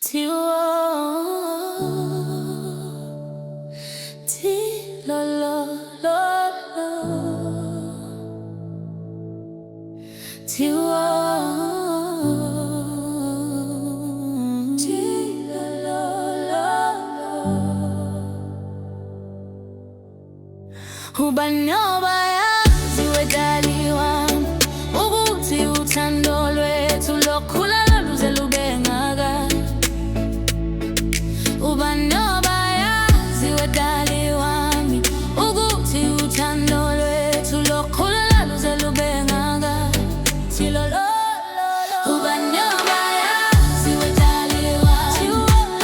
Tiwo, ti lo lo lo lo. Tiwo, ti lo lo lo lo. Ubani Ubayazi wedali wami, ukuthi uthando lwethu lokhula luze lube ngaka. Ubani Ubayazi wedali wami, ukuthi uthando lwethu lokhula luze lube ngaka. Tilo lo lo lo. Ubani Ubayazi wedali wami,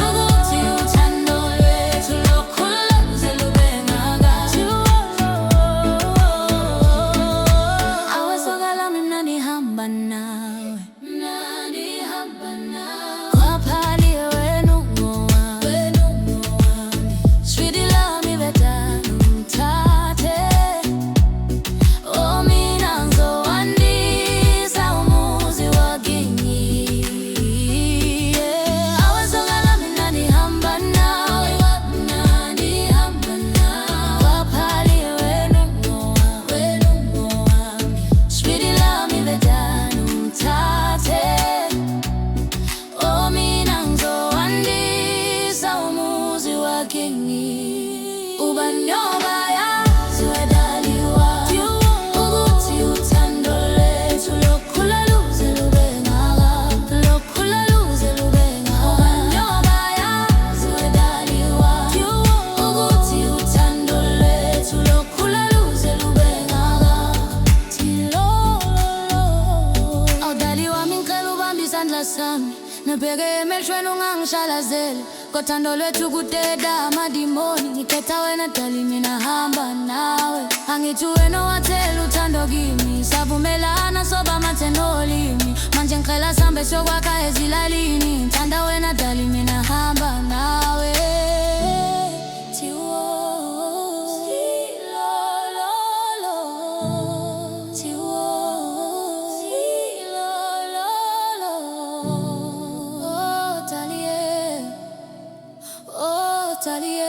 ukuthi uthando lwethu lokhula luze lube ngaka. Awesokala mina nihamba nawe, nihamba nawe. Kwaphali wena ungowami, sweetie lami betana umthathe. Oh mina ngizowandisa umuzi wakini. Awesokala mina nihamba nawe, nihamba nawe. Kwaphali wena ungowami, sweetie lami betana umthathe. Oh mina ngizowandisa umuzi wakini. Ubani Ubayazi wedali wami, ukuthi uthando lwethu lokhula luze lube ngaka. Lokhula luze lube ngaka. Ubani Ubayazi wedali wami, ukuthi uthando lwethu lokhula luze lube ngaka. Tilo lo lo. Awudali wami ngicela ubambe isandla sami, nibheke emehlweni ungangishalazele. Kothando lwethu kudeda amadimoni, ngikhetha wena dali mina hamba nawe. Angithi wena wathela uthando kimi, savumelana soba amathe nolimi. Manje ngicela sihambe siyokwakha ezilalini, ngithanda wena dali mina hamba nawe. Tiwo, lo lo lo. Tiwo, lo lo lo. Oh dali, oh dali.